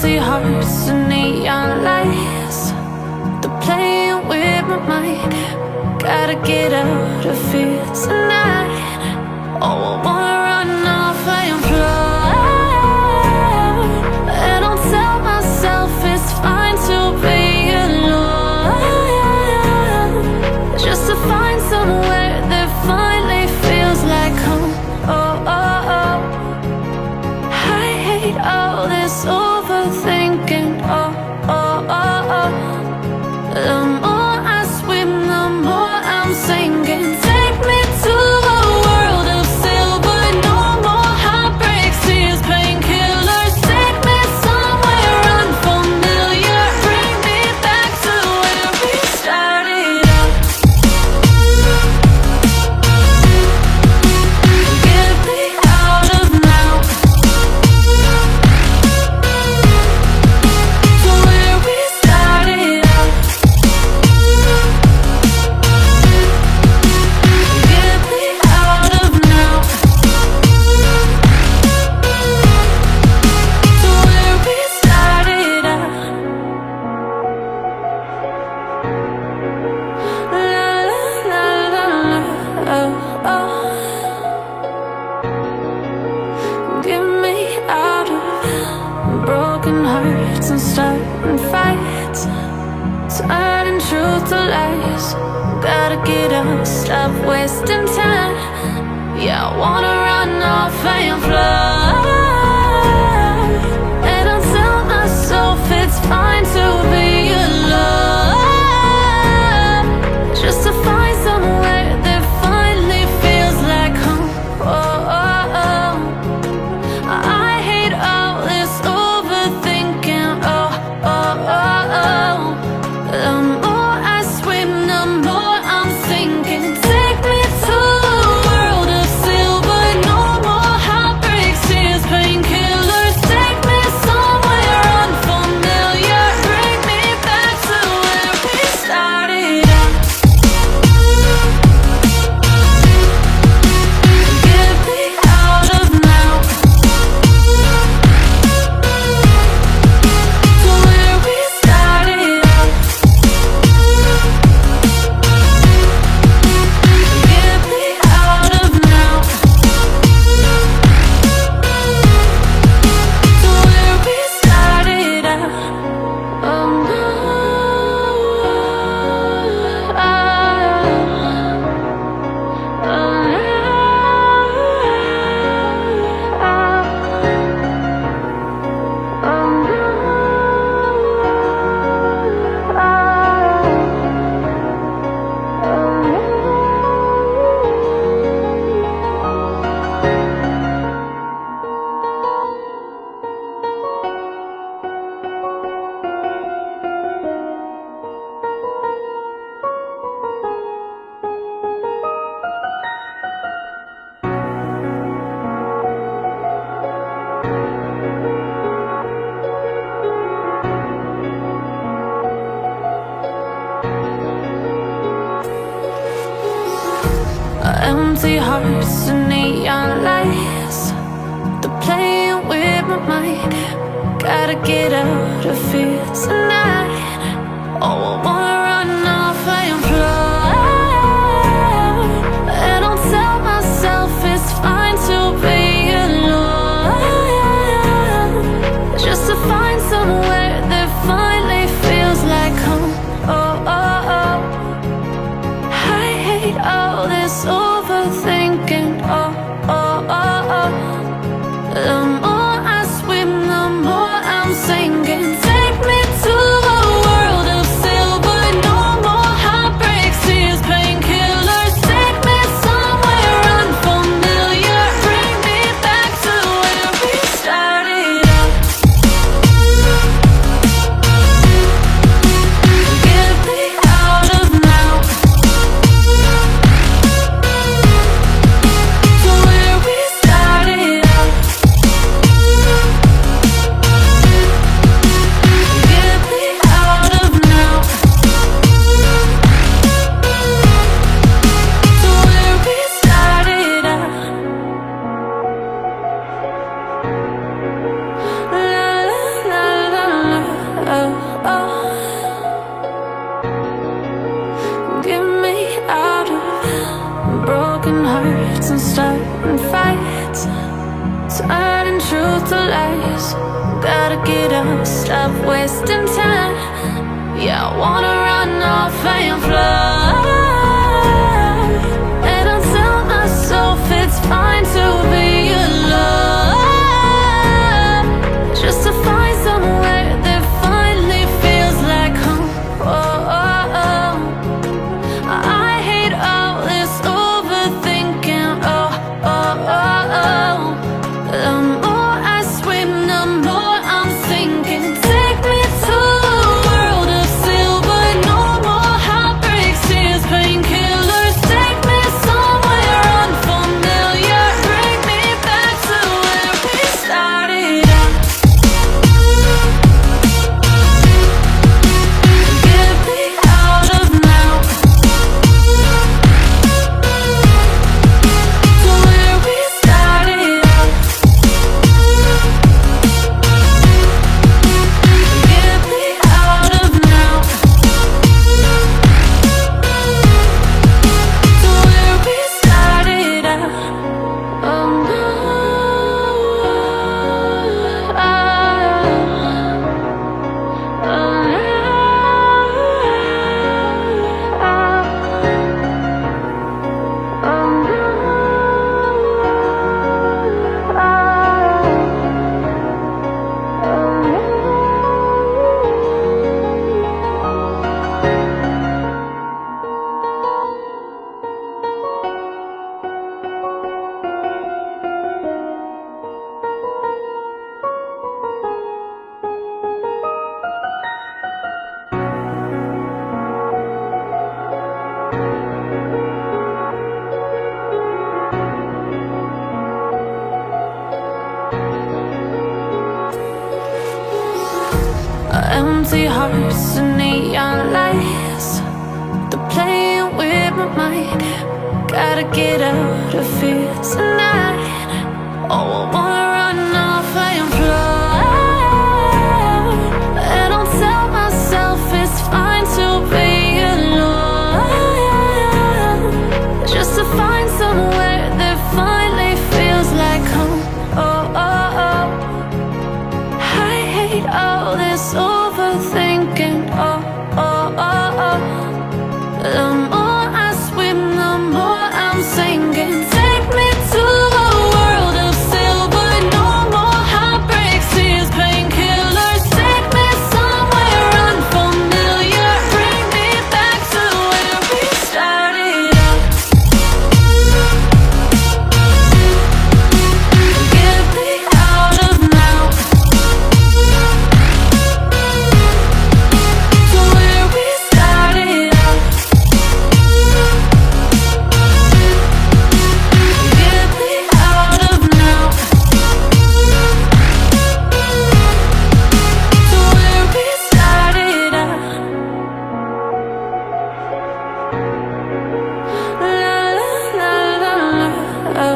Empty hearts and neon lights, they're playing with my mind. Gotta get out of here tonight. Oh, I wanna run off and fly, and I'll tell myself it's fine to be alone, just to find somewhere that finally feels like home. Oh, oh, oh. I hate all this overthinking. Oh, oh, oh, oh. The more I swim, the more I'm sinking. Take me to a world of silver, no more heartbreaks, tears, painkillers. Take me somewhere unfamiliar, bring me back to where we started out. Get me out of now, to where we started out. Get me out of now, to where we started out. La la la la la, oh, oh. Get me out of broken hearts and starting fights, turning truth to lies. Gotta get up, stop wasting time. Yeah, I wanna run off and fly, and I'll tell myself it's fine to be alone, just to find somewhere that finally feels like home. Oh, oh, oh. I hate all this overthinking. Oh, oh, oh, oh. The more I swim, the more I'm sinking. Take me to a world of silver, no more heartbreaks, tears, painkillers. Take me somewhere unfamiliar, bring me back to where we started out. Get me out of now, to where we started out. Get me out of now, to where we started out. Oh no, empty hearts and neon lights, they're playing with my mind. Gotta get out of here tonight. Oh, I wanna run off and fly, and I'll tell myself it's fine to be alone, just to find somewhere that finally feels like home. Oh, oh, oh. I hate all this overthinking. Oh, oh, oh, oh. The more I swim, the more I'm sinking. Take me to a world of silver, Get me out of broken hearts and starting fights, turning truth to lies. Gotta get up, stop wasting time. Yeah, I wanna run off and fly. And I tell myself it's fine to be alone, just to find somewhere that finally feels like home. I hate all this overthinking. The more I swim, the more I'm sinking. Take me to a world of silver, no more heartbreaks, tears, painkillers. Take me somewhere unfamiliar, bring me back to where we started out. Get me out of now, to where we started out. Get me out of now, to where we started out. Empty hearts and neon lights, they're playing with my mind. Gotta get out of here tonight. Oh, I wanna run off and fly. And I'll tell myself it's fine to be alone, just to find somewhere that finally feels like home. I hate all this overthinking. The more I swim, the more I'm sinking. Take me to a world of silver, no more heartbreaks, tears, painkillers. Take me somewhere unfamiliar, bring me back to where we started out. Get me out of now, to where we started out. Get me out of now, to where we started out. La la la la la,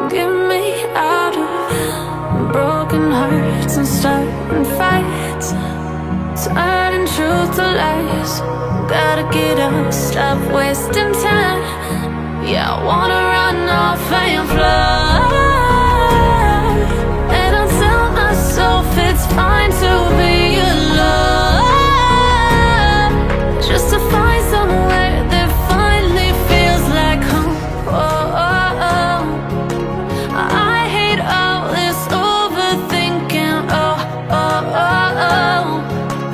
Get me out of broken hearts and starting fights, turning truth to lies. Gotta get up, stop wasting time. Yeah, I wanna run off and fly. And I tell myself it's fine to be alone, just to find somewhere that finally feels like home. I hate all this overthinking.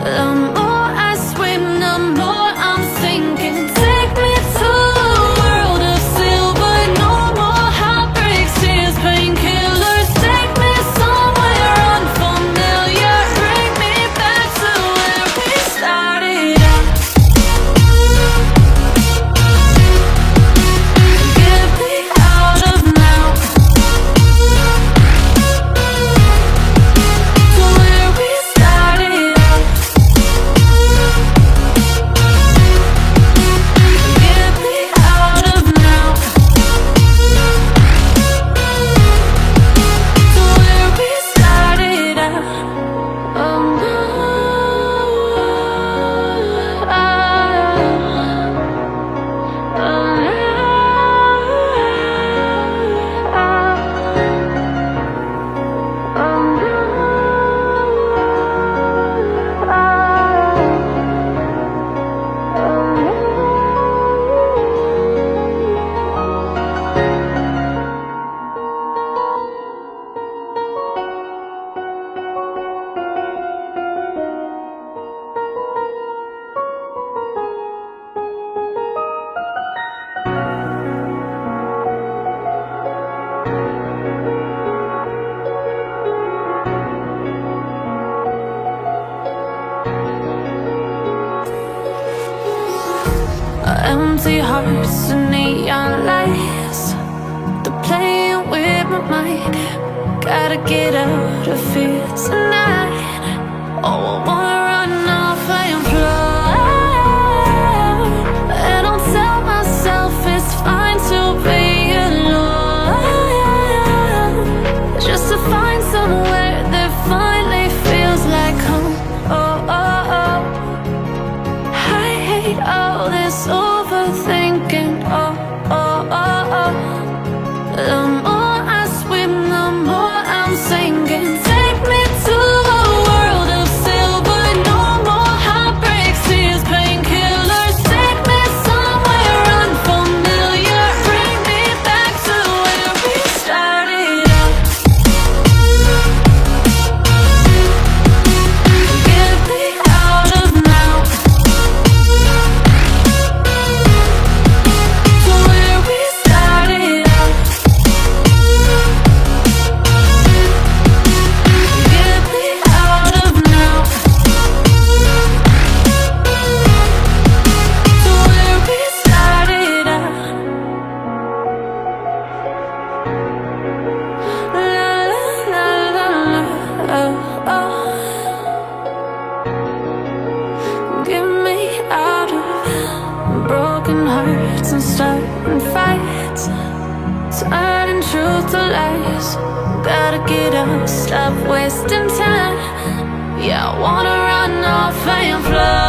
The more I swim, the more I'm sinking. Take me to a world of silver, no more heartbreaks, tears, Empty hearts and neon lights, they're playing with my mind. Gotta get out of here tonight. Oh, I wanna run off and fly, and I'll tell myself it's fine to be alone, just to find somewhere that finally feels like home. Oh, oh, oh. I hate all this overthinking. Oh, oh, oh, oh. The more I swim, the more I'm sinking. Take me to a world of silver, no more heartbreaks, tears, painkillers. Take me somewhere unfamiliar, bring me back to where we started out. Get me out of now, to where we started out. Get me out of now, to where we started out. La la la la la, oh, oh. Get me out of broken hearts and starting fights, turning truth to lies. Gotta get up, stop wasting time. Yeah, I wanna run off and fly.